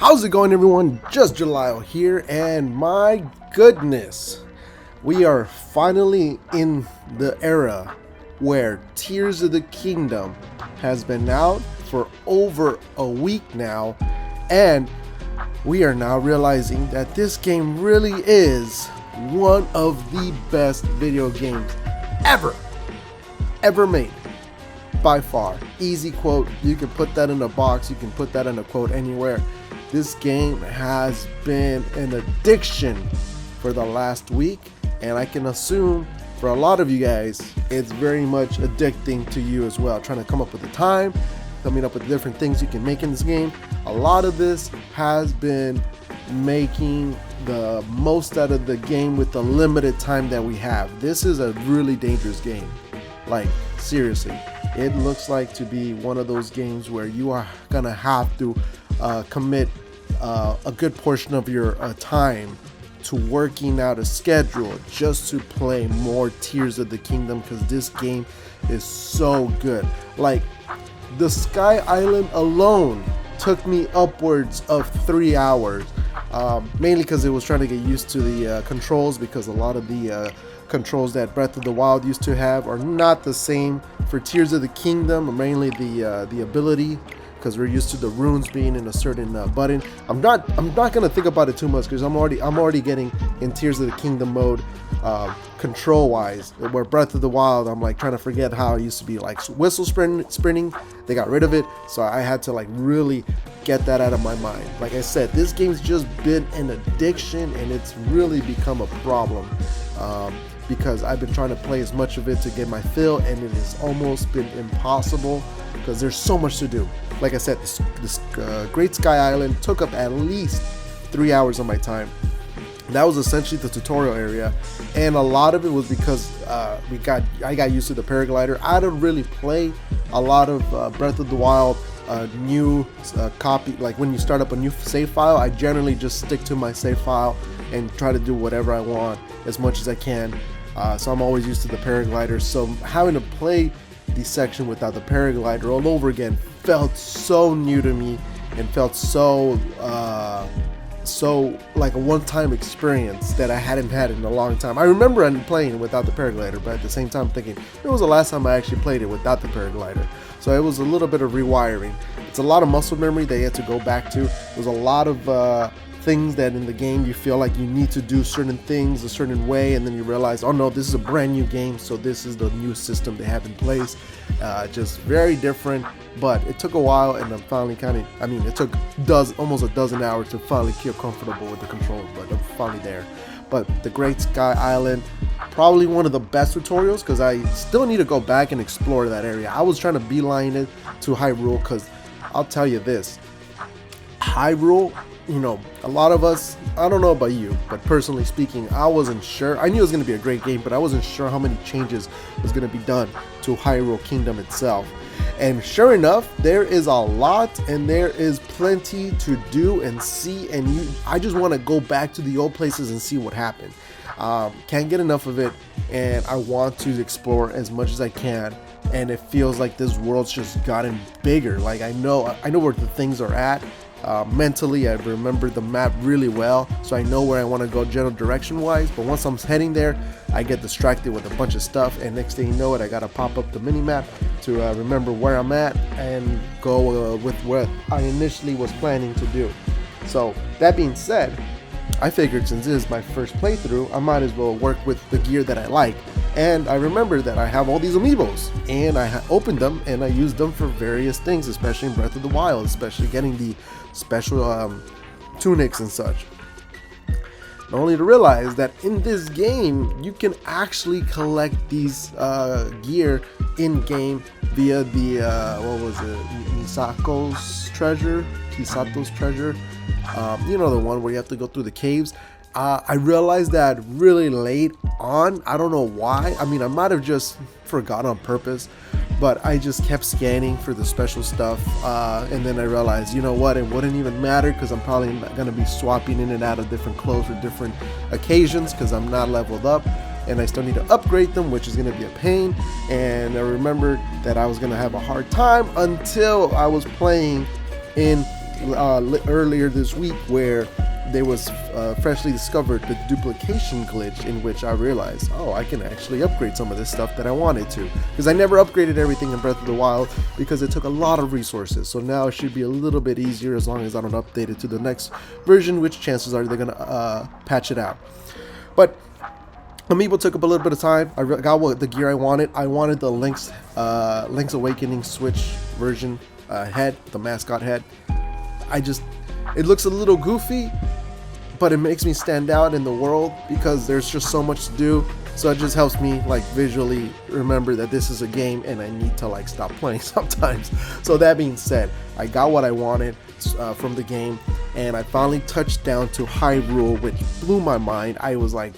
How's it going, everyone? Just Jalile here, and my goodness, we are finally in the era where Tears of the Kingdom has been out for over a week now, and we are now realizing that this game really is one of the best video games ever made. By far. Easy quote. You can put that in a box. You can put that in a quote anywhere. This game has been an addiction for the last week, and I can assume for a lot of you guys, it's very much addicting to you as well. Trying to come up with the time, coming up with different things you can make in this game. A lot of this has been making the most out of the game with the limited time that we have. This is a really dangerous game. Like, seriously. It looks like to be one of those games where you are gonna have to commit a good portion of your time to working out a schedule just to play more Tears of the Kingdom, because this game is so good. Like, the Sky Island alone took me upwards of 3 hours, mainly because it was trying to get used to the controls, because a lot of the controls that Breath of the Wild used to have are not the same for Tears of the Kingdom, mainly the ability, because we're used to the runes being in a certain button. I'm not gonna think about it too much, because I'm already getting in Tears of the Kingdom mode control wise, where Breath of the Wild I'm like trying to forget how it used to be, like whistle sprinting. They got rid of it, so I had to like really get that out of my mind. Like I said, this game's just been an addiction, and it's really become a problem. Because I've been trying to play as much of it to get my fill, and it has almost been impossible because there's so much to do. Like I said, this Great Sky Island took up at least 3 hours of my time. That was essentially the tutorial area, and a lot of it was because I got used to the paraglider. I don't really play a lot of Breath of the Wild new copy. Like when you start up a new save file, I generally just stick to my save file and try to do whatever I want as much as I can. So I'm always used to the paraglider, so having to play the section without the paraglider all over again felt so new to me, and felt so like a one-time experience that I hadn't had in a long time. I remember playing without the paraglider, but at the same time thinking, it was the last time I actually played it without the paraglider. So it was a little bit of rewiring. It's a lot of muscle memory that you had to go back to. There's a lot of things that in the game you feel like you need to do certain things a certain way, and then you realize, oh no, this is a brand new game, so this is the new system they have in place. Just very different, but it took a while, and I'm finally it took almost a dozen hours to finally feel comfortable with the controls, but I'm finally there. But the Great Sky Island, probably one of the best tutorials, because I still need to go back and explore that area. I was trying to beeline it to Hyrule, because I'll tell you this, Hyrule, a lot of us, I don't know about you, but personally speaking, I wasn't sure. I knew it was going to be a great game, but I wasn't sure how many changes was going to be done to Hyrule Kingdom itself. And sure enough, there is a lot, and there is plenty to do and see, and I just want to go back to the old places and see what happened. Can't get enough of it, and I want to explore as much as I can. And it feels like this world's just gotten bigger. Like I know where the things are at. Mentally, I remember the map really well, so I know where I want to go general direction wise, but once I'm heading there, I get distracted with a bunch of stuff, and next thing you know it, I gotta pop up the mini map to remember where I'm at and go with what I initially was planning to do. So that being said, I figured since this is my first playthrough, I might as well work with the gear that I like. And I remember that I have all these amiibos, and I opened them and I used them for various things, especially in Breath of the Wild, especially getting the special tunics and such. Only to realize that in this game, you can actually collect these gear in game via the Kisato's treasure. The one where you have to go through the caves. I realized that really late on. I don't know why. I might have just forgot on purpose, but I just kept scanning for the special stuff, and then I realized, you know what, it wouldn't even matter, because I'm probably not going to be swapping in and out of different clothes for different occasions, because I'm not leveled up, and I still need to upgrade them, which is going to be a pain. And I remembered that I was going to have a hard time until I was playing in earlier this week where there was freshly discovered the duplication glitch, in which I realized, oh, I can actually upgrade some of this stuff that I wanted to, because I never upgraded everything in Breath of the Wild because it took a lot of resources. So now it should be a little bit easier as long as I don't update it to the next version, which chances are they're gonna patch it out. But Amiibo took up a little bit of time. I got the gear I wanted. I wanted the Link's Awakening Switch version head, the mascot head. It looks a little goofy, but it makes me stand out in the world because there's just so much to do. So it just helps me like visually remember that this is a game and I need to like stop playing sometimes. So that being said, I got what I wanted from the game, and I finally touched down to Hyrule, which blew my mind. I was like,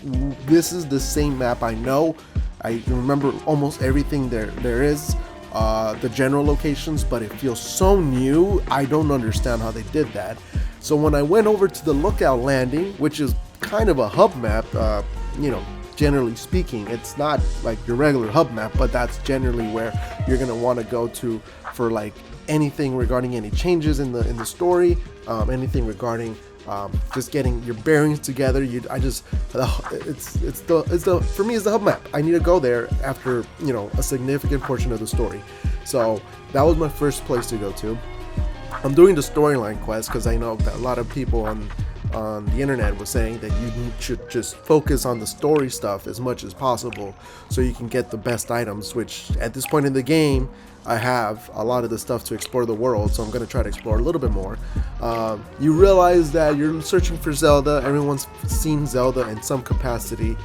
this is the same map I know. I remember almost everything there is, the general locations, but it feels so new. I don't understand how they did that. So when I went over to the Lookout Landing, which is kind of a hub map, generally speaking, it's not like your regular hub map, but that's generally where you're gonna want to go to for like anything regarding any changes in the story, anything regarding just getting your bearings together. For me it's the hub map. I need to go there after a significant portion of the story. So that was my first place to go to. I'm doing the storyline quest because I know that a lot of people on the internet was saying that you should just focus on the story stuff as much as possible so you can get the best items, which at this point in the game I have a lot of the stuff to explore the world, so I'm going to try to explore a little bit more. You realize that you're searching for Zelda. Everyone's seen Zelda in some capacity,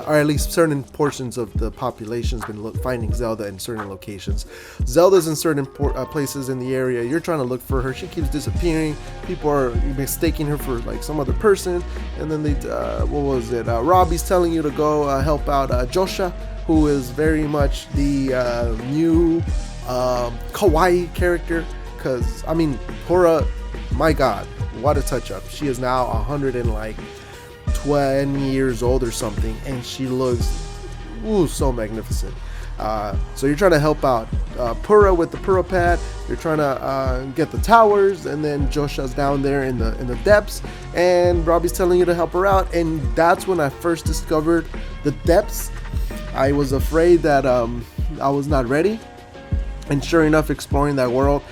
or at least certain portions of the population's been finding Zelda in certain locations. Zelda's in certain places in the area. You're trying to look for her. She keeps disappearing. People are mistaking her for like some other person, and then Robbie's telling you to go help out Josha, who is very much the new kawaii character, because Pura, my god, what a touch up. She is now 120 years old or something, and she looks so magnificent. So you're trying to help out Pura with the Pura pad. You're trying to get the towers, and then Josha's down there in the depths, and Robbie's telling you to help her out. And that's when I first discovered the depths. I was afraid that I was not ready, and sure enough, exploring that world,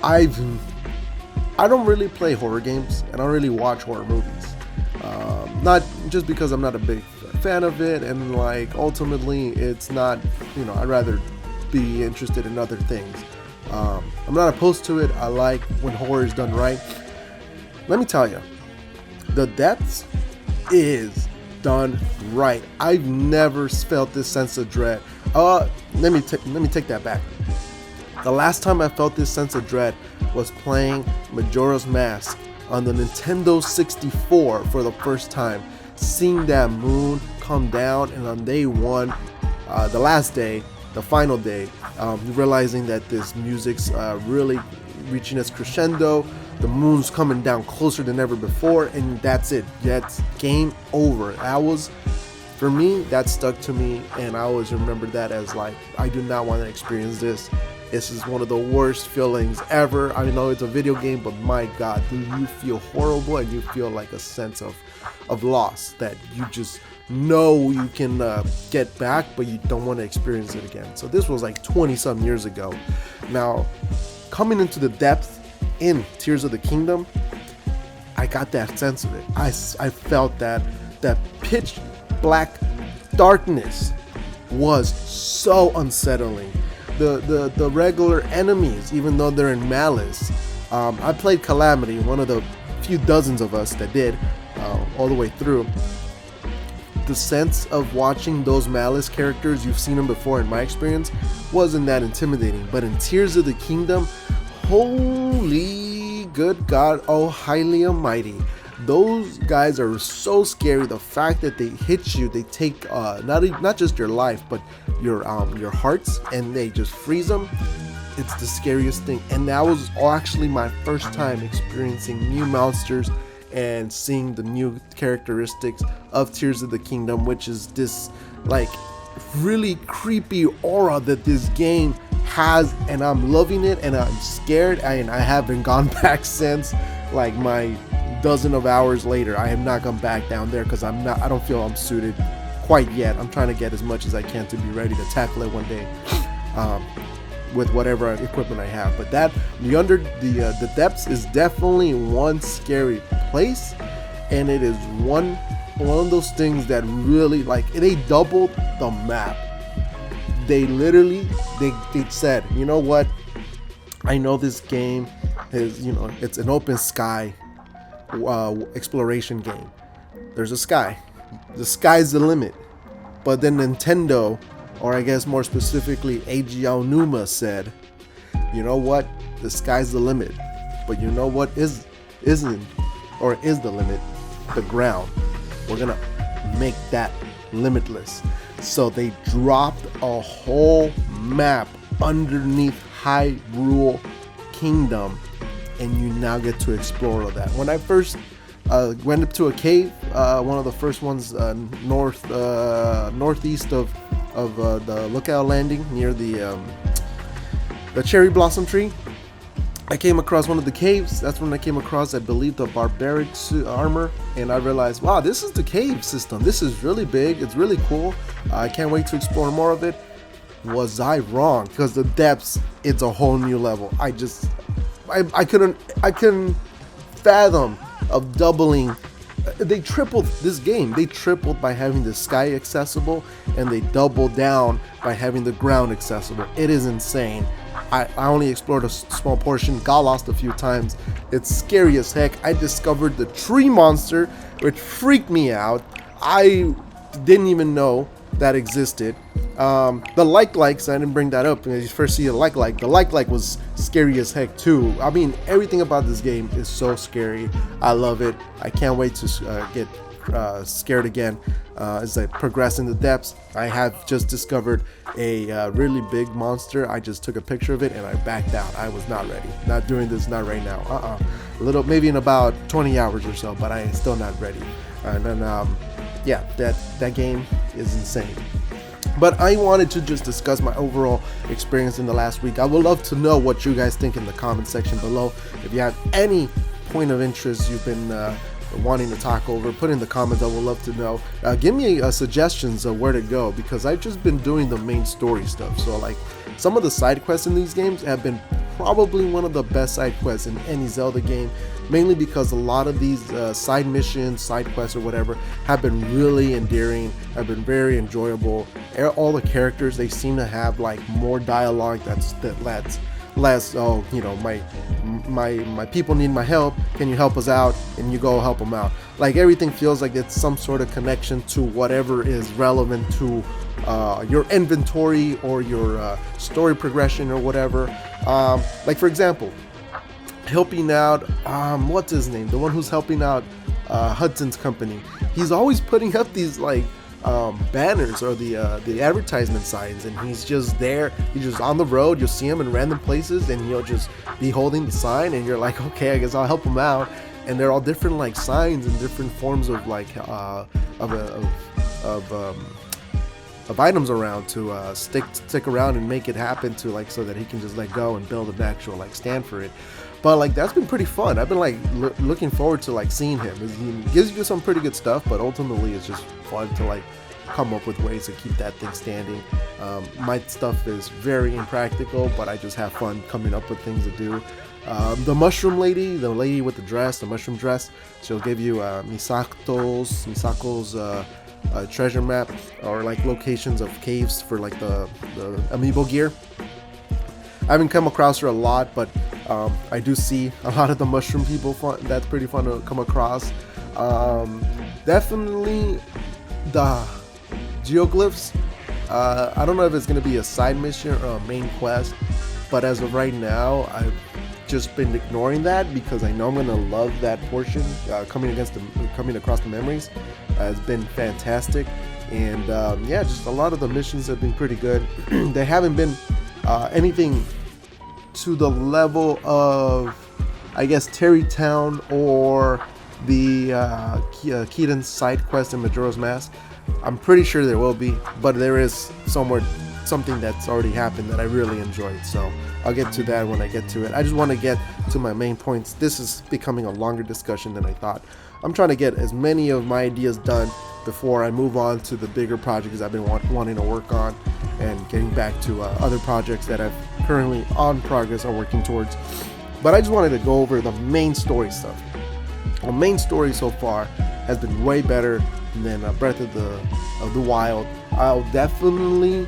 I don't really play horror games, and I don't really watch horror movies. Not just because I'm not a big fan of it, and like ultimately it's not, I'd rather be interested in other things. I'm not opposed to it. I like when horror is done right. Let me tell you, the depths is done right. I've never felt this sense of dread. Let me take that back. The last time I felt this sense of dread was playing Majora's Mask on the Nintendo 64 for the first time. Seeing that moon come down, and on day one, the last day, the final day, realizing that this music's really reaching its crescendo, the moon's coming down closer than ever before, and that's it. That's game over. For me, that stuck to me, and I always remember that as like, I do not want to experience this. This is one of the worst feelings ever. I know it's a video game, but my god, dude, you feel horrible, and you feel like a sense of loss that you just know you can get back, but you don't want to experience it again. So this was like 20 some years ago. Now, coming into the depth in Tears of the Kingdom, I got that sense of it. I felt that pitch black darkness was so unsettling. The regular enemies, even though they're in Malice, I played Calamity, one of the few dozens of us that did, all the way through. The sense of watching those Malice characters, you've seen them before in my experience, wasn't that intimidating. But in Tears of the Kingdom, holy good god, oh highly almighty, those guys are so scary. The fact that they hit you, they take not just your life, but your hearts, and they just freeze them. It's the scariest thing. And that was actually my first time experiencing new monsters and seeing the new characteristics of Tears of the Kingdom, which is this like really creepy aura that this game and I'm loving it, and I'm scared, and I haven't gone back since. Like my dozen of hours later, I have not gone back down there because I don't feel I'm suited quite yet. I'm trying to get as much as I can to be ready to tackle it one day, with whatever equipment I have. But the depths is definitely one scary place, and it is one of those things that really, like, they doubled the map. They literally they said, you know what, I know this game is, it's an open sky exploration game. There's a sky. The sky's the limit. But then Nintendo, or I guess more specifically Eiji Aonuma, said, you know what, the sky's the limit. But you know what is the limit? The ground. We're gonna make that limitless. So they dropped a whole map underneath Hyrule Kingdom, and you now get to explore all that. When I first went up to a cave, one of the first ones northeast of the Lookout Landing, near the cherry blossom tree, I came across one of the caves. That's when I came across, I believe, the barbaric armor, and I realized, wow, this is the cave system. This is really big. It's really cool. I can't wait to explore more of it. Was I wrong? Because the depths, it's a whole new level. I couldn't fathom of doubling. They tripled this game. They tripled by having the sky accessible, and they doubled down by having the ground accessible. It is insane. I only explored a small portion, got lost a few times. It's scary as heck. I discovered the tree monster, which freaked me out. I didn't even know that existed. The likes, I didn't bring that up. When you first see a the like was scary as heck too. I mean, everything about this game is so scary. I love it. I can't wait to get scared again as I progress in the depths. I have just discovered a really big monster. I just took a picture of it and I backed out. I was not ready. Not doing this, not right now. Maybe in about 20 hours or so, but I am still not ready. And then yeah, that game is insane. But I wanted to just discuss my overall experience in the last week. I would love to know what you guys think in the comment section below. If you have any point of interest you've been wanting to talk over, put in the comments. I would love to know. Give me suggestions of where to go, because I've just been doing the main story stuff. So like some of the side quests in these games have been probably one of the best side quests in any Zelda game, mainly because a lot of these side missions, side quests or whatever, have been really endearing, have been very enjoyable. All the characters, they seem to have like more dialogue that less, oh, you know, my people need my help, can you help us out, and you go help them out. Like everything feels like it's some sort of connection to whatever is relevant to your inventory or your story progression or whatever. Like for example, helping out what's his name, the one who's helping out Hudson's company. He's always putting up these like banners or the advertisement signs, and he's just there. He's just on the road. You'll see him in random places, and he'll just be holding the sign, and you're like, okay, I guess I'll help him out. And they're all different like signs and different forms of like of items around to stick around and make it happen, to like so that he can just let go and build an actual like stand for it. But like that's been pretty fun. I've been like looking forward to like seeing him. He gives you some pretty good stuff, but ultimately it's just fun to like come up with ways to keep that thing standing. My stuff is very impractical, but I just have fun coming up with things to do. The mushroom lady, the lady with the dress, the mushroom dress, she'll give you Misako's treasure map, or like locations of caves for like the amiibo gear. I haven't come across her a lot, but I do see a lot of the mushroom people. That's pretty fun to come across. Definitely the geoglyphs. I don't know if it's going to be a side mission or a main quest, but as of right now, I've just been ignoring that because I know I'm going to love that portion. Coming across the memories has been fantastic, and yeah, just a lot of the missions have been pretty good. They haven't been anything to the level of, I guess, Terrytown or the Keaton's side quest in Majora's Mask. I'm pretty sure there will be, but there is somewhere something that's already happened that I really enjoyed. So I'll get to that when I get to it. I just want to get to my main points. This is becoming a longer discussion than I thought. I'm trying to get as many of my ideas done before I move on to the bigger projects I've been wanting to work on, and getting back to other projects that I've currently on progress or working towards. But I just wanted to go over the main story stuff. The main story so far has been way better than Breath of the Wild. I'll definitely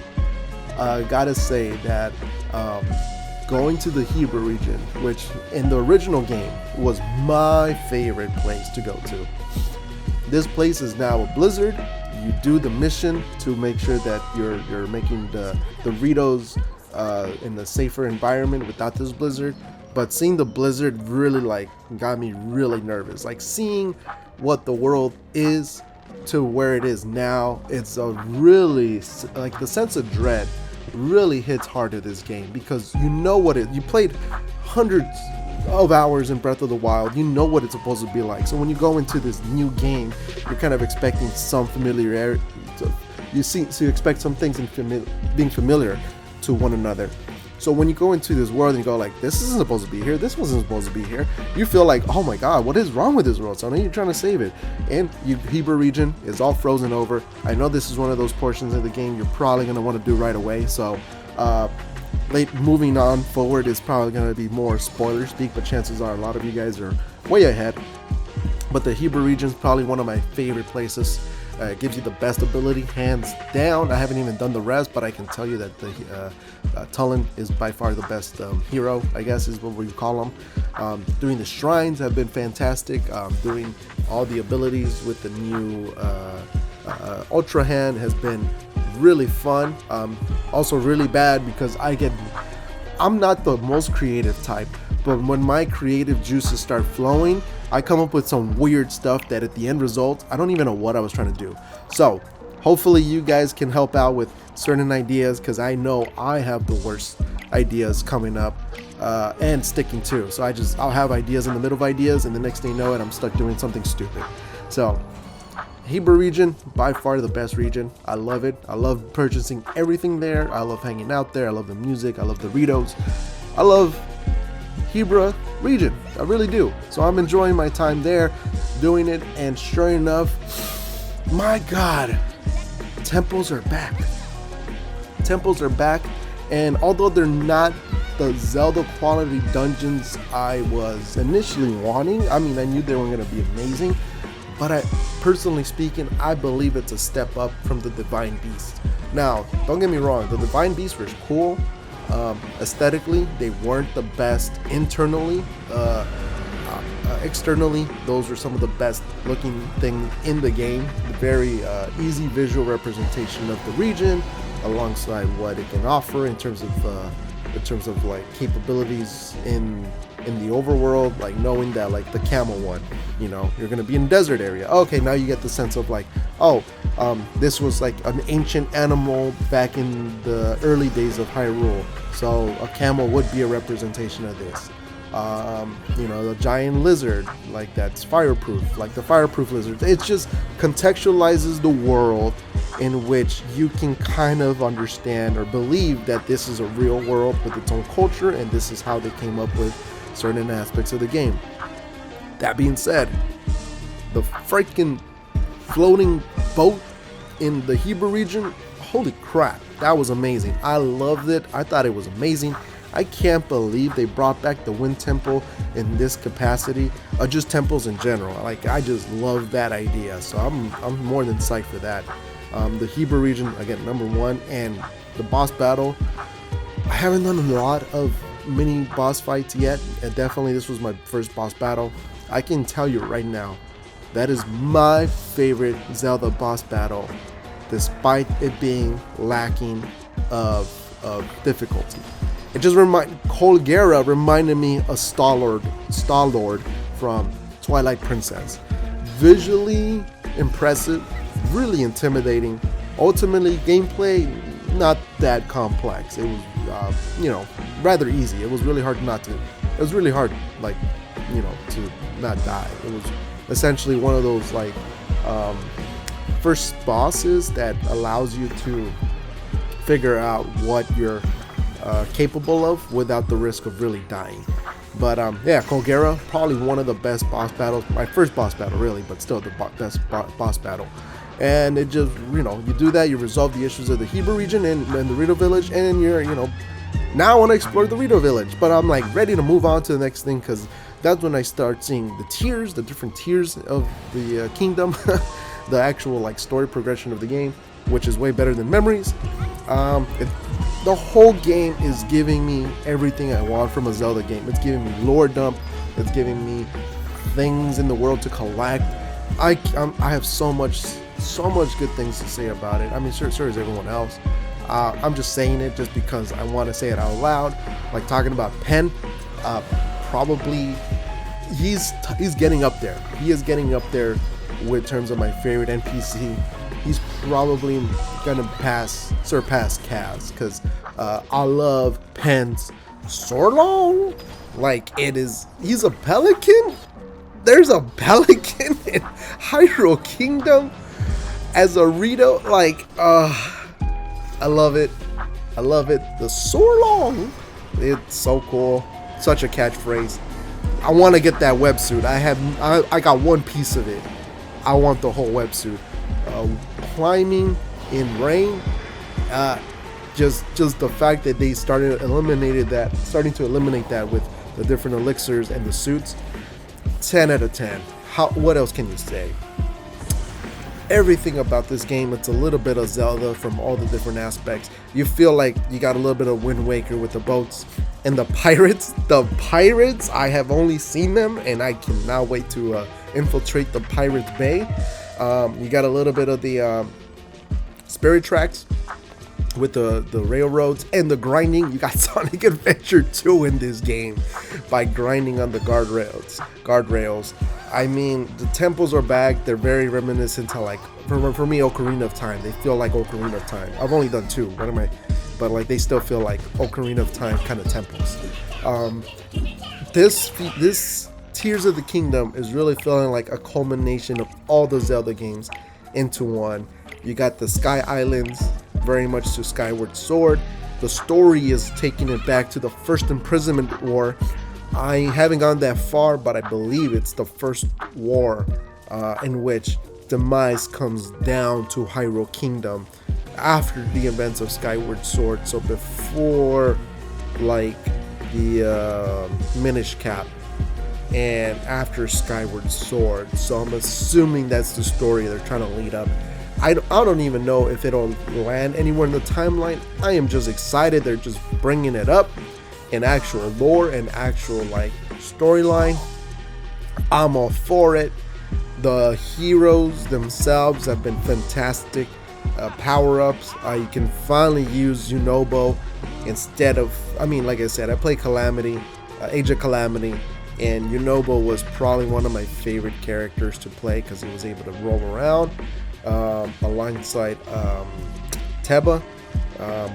gotta say that going to the Hebrew region, which in the original game was my favorite place to go to. This place is now a blizzard. You do the mission to make sure that you're making the Doritos in a safer environment without this blizzard. But seeing the blizzard really got me really nervous. Like seeing what the world is to where it is now, it's a really, like, the sense of dread really hits hard to this game, because you know what you played hundreds of hours in Breath of the Wild. You know what it's supposed to be like. So when you go into this new game, you're kind of expecting some familiarity. So you expect some things being familiar to one another. So when you go into this world and you go like, this isn't supposed to be here, this wasn't supposed to be here, you feel like, oh my god, what is wrong with this world? So I know you're trying to save it. And Hebrew region is all frozen over. I know this is one of those portions of the game you're probably going to want to do right away. So moving on forward is probably going to be more spoiler speak, but chances are a lot of you guys are way ahead. But the Hebrew region is probably one of my favorite places. It gives you the best ability, hands down. I haven't even done the rest, but I can tell you that the Tulin is by far the best hero, I guess is what we call him. Doing the shrines have been fantastic. Doing all the abilities with the new Ultra Hand has been really fun. Also really bad because I'm not the most creative type, but when my creative juices start flowing, I come up with some weird stuff that at the end result, I don't even know what I was trying to do. So hopefully you guys can help out with certain ideas, because I know I have the worst ideas coming up and sticking to. So I'll have ideas in the middle of ideas, and the next thing you know it, I'm stuck doing something stupid. So Hebrew region, by far the best region. I love it. I love purchasing everything there. I love hanging out there. I love the music. I love the Doritos. I love Hebrew region. I really do. So I'm enjoying my time there doing it, and sure enough, my god, temples are back. Temples are back, and although they're not the Zelda quality dungeons I was initially wanting, I mean, I knew they were going to be amazing, but personally speaking, I believe it's a step up from the Divine Beast. Now, don't get me wrong, the Divine Beast was cool. Aesthetically, they weren't the best internally. Externally, those were some of the best looking things in the game. Very easy visual representation of the region, alongside what it can offer in terms of like capabilities in the overworld, like knowing that like the camel one, you know, you're gonna be in a desert area. Okay, now you get the sense of like, this was like an ancient animal back in the early days of Hyrule, so a camel would be a representation of this. The giant lizard, like that's fireproof, like the fireproof lizard. It just contextualizes the world in which you can kind of understand or believe that this is a real world with its own culture, and this is how they came up with certain aspects of the game. That being said, the freaking floating boat in the Hebrew region, holy crap, that was amazing. I loved it. I thought it was amazing. I can't believe they brought back the Wind Temple in this capacity, or just temples in general. Like, I just love that idea, so I'm more than psyched for that. The Hebrew region, again, number one, and the boss battle. I haven't done a lot of mini boss fights yet, and definitely this was my first boss battle. I can tell you right now, that is my favorite Zelda boss battle, despite it being lacking of difficulty. It just Colgera reminded me of Star-Lord from Twilight Princess. Visually impressive, really intimidating. Ultimately, gameplay not that complex. It was, rather easy. It was really hard to not die. It was essentially one of those first bosses that allows you to figure out what you're capable of without the risk of really dying. But yeah, Colgera, probably one of the best boss battles. My first boss battle, really, but still the best boss battle. And it just, you do that, you resolve the issues of the Hebrew region and the Rito village, and you're, now I want to explore the Rito village. But I'm like ready to move on to the next thing, because that's when I start seeing the tiers, the different tiers of the kingdom, the actual like story progression of the game, which is way better than Memories. The whole game is giving me everything I want from a Zelda game. It's giving me lore dump. It's giving me things in the world to collect. I have so much good things to say about it. I mean, sure as everyone else. I'm just saying it just because I want to say it out loud. Like talking about Pen, probably he's getting up there. He is getting up there with terms of my favorite NPC. He's probably gonna surpass Kaz, because I love Pen's so long. Like he's a pelican. There's a pelican in Hyrule Kingdom as a Rito. Like, I love it. I love it. The so long. It's so cool. Such a catchphrase. I want to get that websuit. I got one piece of it. I want the whole websuit. Climbing in rain. Just the fact that they starting to eliminate that with the different elixirs and the suits. 10 out of 10. What else can you say? Everything about this game, it's a little bit of Zelda from all the different aspects. You feel like you got a little bit of Wind Waker with the boats and the pirates. The pirates, I have only seen them, and I cannot wait to infiltrate the Pirates Bay. You got a little bit of the Spirit Tracks with the railroads and the grinding. You got Sonic Adventure 2 in this game by grinding on the guardrails. I mean, the temples are back. They're very reminiscent to, like, for me, Ocarina of Time. They feel like Ocarina of Time. I've only done 2. But like they still feel like Ocarina of Time kind of temples. This Tears of the Kingdom is really feeling like a culmination of all the Zelda games into one. You got the Sky Islands, very much to Skyward Sword. The story is taking it back to the first imprisonment war. I haven't gone that far, but I believe it's the first war in which Demise comes down to Hyrule Kingdom after the events of Skyward Sword. So before like the Minish Cap and after Skyward Sword. So I'm assuming that's the story they're trying to lead up. I don't even know if it'll land anywhere in the timeline. I am just excited they're just bringing it up in actual lore and actual like storyline. I'm all for it. The heroes themselves have been fantastic. Power-ups. You can finally use Yunobo instead of, like I said, I play Calamity, Age of Calamity, and Yunobo was probably one of my favorite characters to play because he was able to roll around alongside Teba.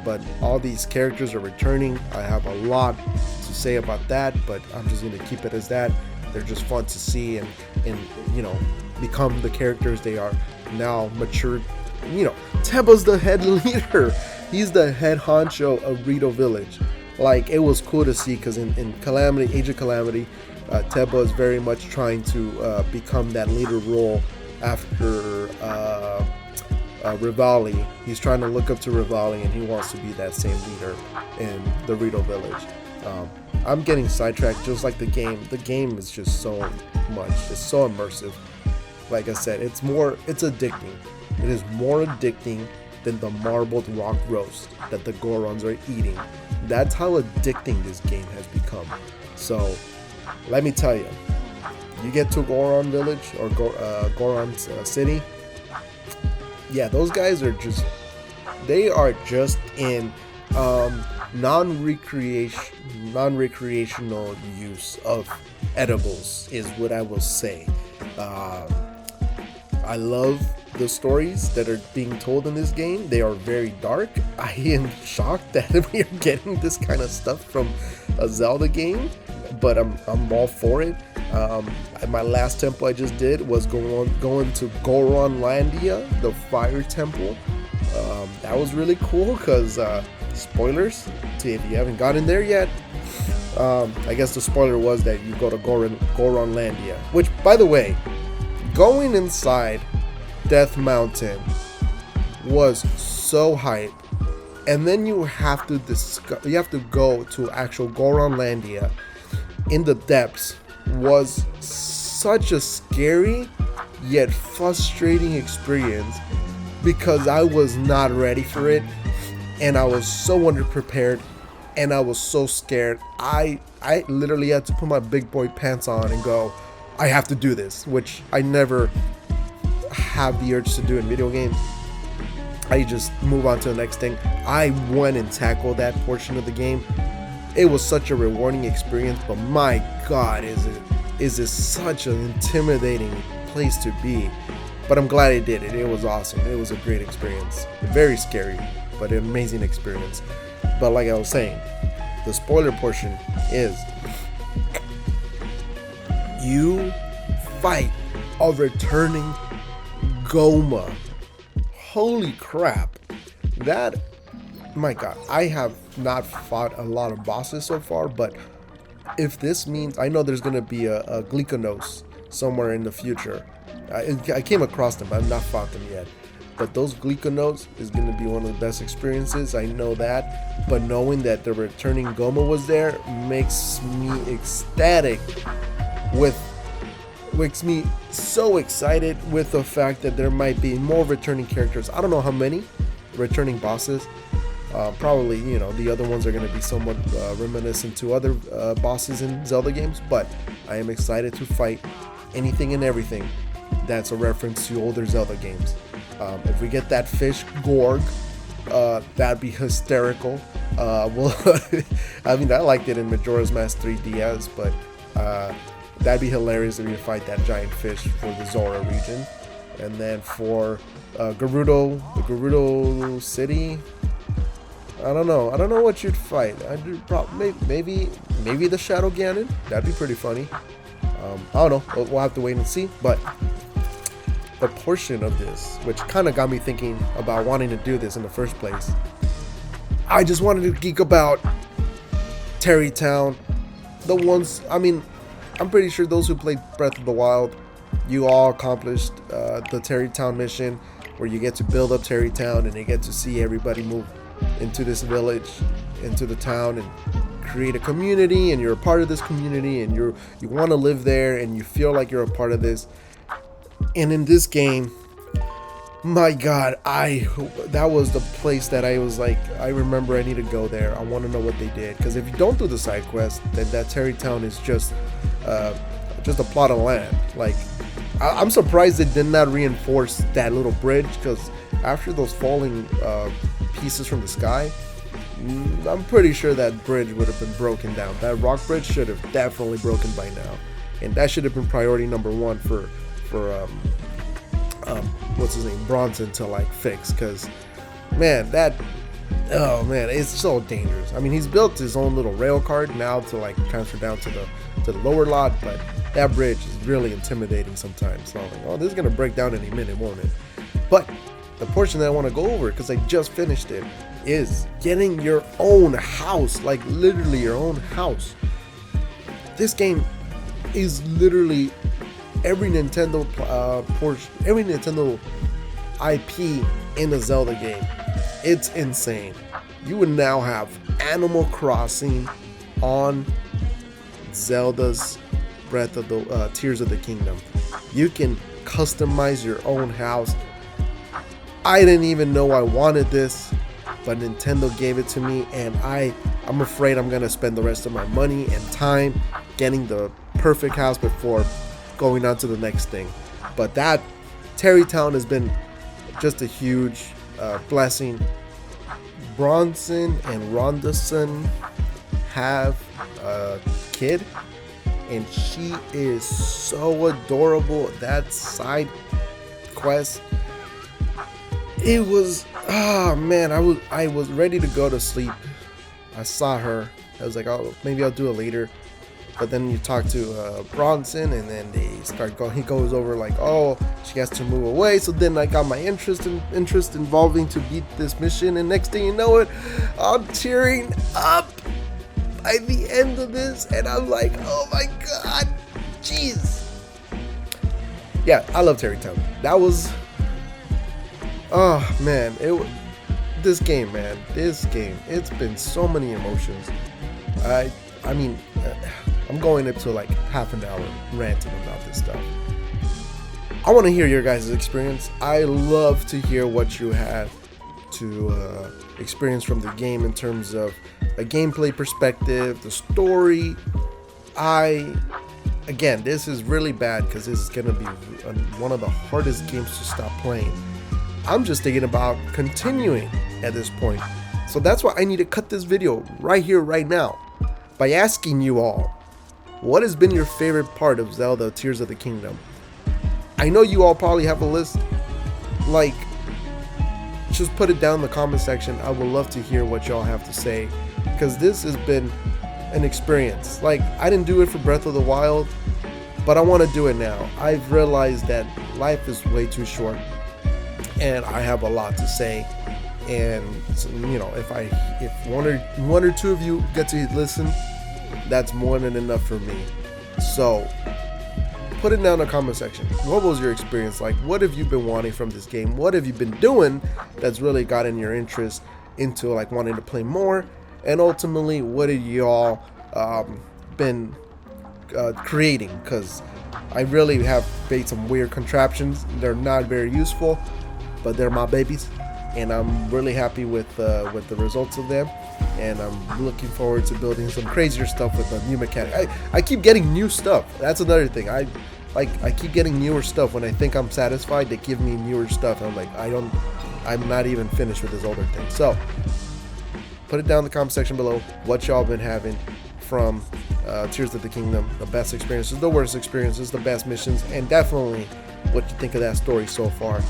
But all these characters are returning. I have a lot to say about that, but I'm just going to keep it as that. They're just fun to see and become the characters they are now, matured. Teba's the head leader. He's the head honcho of Rito Village. Like, it was cool to see because in Calamity, Age of Calamity, Teba is very much trying to become that leader role after Rivali. He's trying to look up to Rivali and he wants to be that same leader in the Rito Village. I'm getting sidetracked just like the game. The game is just so much. It's so immersive. Like I said, it's addicting. It is more addicting than the marbled rock roast that the Gorons are eating. That's how addicting this game has become. So, let me tell you, you get to Goron Village or Goron City. Yeah, those guys are just in non-recreational use of edibles is what I will say. I love the stories that are being told in this game. They are very dark. I am shocked that we are getting this kind of stuff from a Zelda game, but I'm all for it. My last temple I just did was going to Goronlandia, the fire temple. That was really cool because spoilers, see if you haven't gotten there yet. I guess the spoiler was that you go to Goronlandia, which, by the way, going inside Death Mountain was so hype. And then you have to go to actual Goronlandia in the depths. Was such a scary yet frustrating experience because I was not ready for it, and I was so underprepared, and I was so scared. I literally had to put my big boy pants on and go, I have to do this, which I never have the urge to do in video games. I just move on to the next thing. I went and tackled that portion of the game. It was such a rewarding experience, but my God, is it such an intimidating place to be. But I'm glad I did it. It was awesome. It was a great experience. Very scary, but an amazing experience. But like I was saying, the spoiler portion is you fight a returning Goma. Holy crap. That, my God, I have not fought a lot of bosses so far, but if this means, I know there's going to be a Glyconos somewhere in the future. I came across them, I've not fought them yet. But those Glyconos is going to be one of the best experiences, I know that. But knowing that the returning Goma was there makes me ecstatic makes me so excited with the fact that there might be more returning characters. I don't know how many returning bosses. Probably, the other ones are going to be somewhat reminiscent to other bosses in Zelda games, but I am excited to fight anything and everything that's a reference to older Zelda games. If we get that fish Gorg, that'd be hysterical. Well, I mean, I liked it in Majora's Mask 3DS, but that'd be hilarious if we fight that giant fish for the Zora region. And then for the Gerudo City, I don't know what you'd fight. Maybe the Shadow Ganon. That'd be pretty funny. I don't know. We'll have to wait and see. But the portion of this, which kind of got me thinking about wanting to do this in the first place, I just wanted to geek about Terrytown. The ones, I mean, I'm pretty sure those who played Breath of the Wild, you all accomplished the Terrytown mission, where you get to build up Terrytown and you get to see everybody move into this village, into the town, and create a community, and you're a part of this community, and you want to live there, and you feel like you're a part of this. And in this game, my God, that was the place that I was like, I remember I need to go there. I want to know what they did, because if you don't do the side quest, then that Terrytown is just a plot of land. Like, I'm surprised they did not reinforce that little bridge, because after those falling pieces from the sky, I'm pretty sure that bridge would have been broken down. That rock bridge should have definitely broken by now, and that should have been priority number one for what's his name, Bronson, to like fix, because man, it's so dangerous. I mean, he's built his own little rail card now to like transfer down to the lower lot, but that bridge is really intimidating sometimes. So I'm like, oh, this is gonna break down any minute, won't it? But the portion that I want to go over, because I just finished it, is getting your own house, like literally your own house. This game is literally every Nintendo every Nintendo IP in a Zelda game. It's insane. You would now have Animal Crossing on Zelda's Breath of the Tears of the Kingdom. You can customize your own house. I didn't even know I wanted this, but Nintendo gave it to me, and I'm afraid I'm gonna spend the rest of my money and time getting the perfect house before going on to the next thing. But that Terrytown has been just a huge blessing. Bronson and Rondason have a kid, and she is so adorable. That side quest, it was, man, I was ready to go to sleep. I saw her. I was like, oh, maybe I'll do it later. But then you talk to Bronson, and then they start going. He goes over like, oh, she has to move away. So then I got my interest involving to beat this mission, and next thing you know it, I'm tearing up by the end of this, and I'm like, oh my god, jeez. Yeah, I love Terry Town. That was, oh man, this game, man, this game. It's been so many emotions. I mean, I'm going up to like half an hour ranting about this stuff. I want to hear your guys' experience. I love to hear what you had to experience from the game in terms of a gameplay perspective, the story. Again, this is really bad because this is going to be one of the hardest games to stop playing. I'm just thinking about continuing at this point. So that's why I need to cut this video right here, right now, by asking you all, what has been your favorite part of Zelda Tears of the Kingdom? I know you all probably have a list. Like, just put it down in the comment section. I would love to hear what y'all have to say, because this has been an experience. Like, I didn't do it for Breath of the Wild, but I want to do it now. I've realized that life is way too short, and I have a lot to say. And you know, if one or two of you get to listen, that's more than enough for me. So put it down in the comment section. What was your experience like? What have you been wanting from this game? What have you been doing that's really gotten your interest into like wanting to play more? And ultimately, what have y'all been creating? Because I really have made some weird contraptions. They're not very useful, but they're my babies, and I'm really happy with the results of them. And I'm looking forward to building some crazier stuff with the new mechanic. I keep getting new stuff. That's another thing. I keep getting newer stuff. When I think I'm satisfied, they give me newer stuff. I'm like, I'm not even finished with this older thing. So put it down in the comment section below what y'all been having from Tears of the Kingdom. The best experiences, the worst experiences, the best missions, and definitely what you think of that story so far.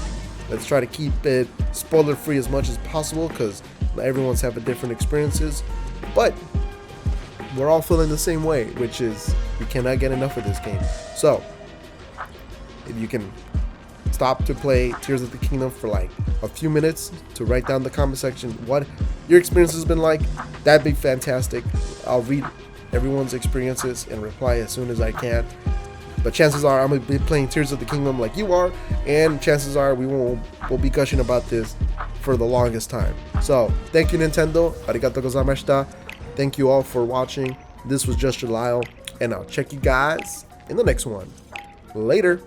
Let's try to keep it spoiler free as much as possible, because everyone's having different experiences, but we're all feeling the same way, which is we cannot get enough of this game. So if you can stop to play Tears of the Kingdom for like a few minutes to write down in the comment section what your experience has been like, that'd be fantastic. I'll read everyone's experiences and reply as soon as I can. But chances are I'm going to be playing Tears of the Kingdom like you are, and chances are we'll be gushing about this for the longest time. So thank you, Nintendo. Arigato gozaimashita. Thank you all for watching. This was Just Your Lyle, and I'll check you guys in the next one. Later.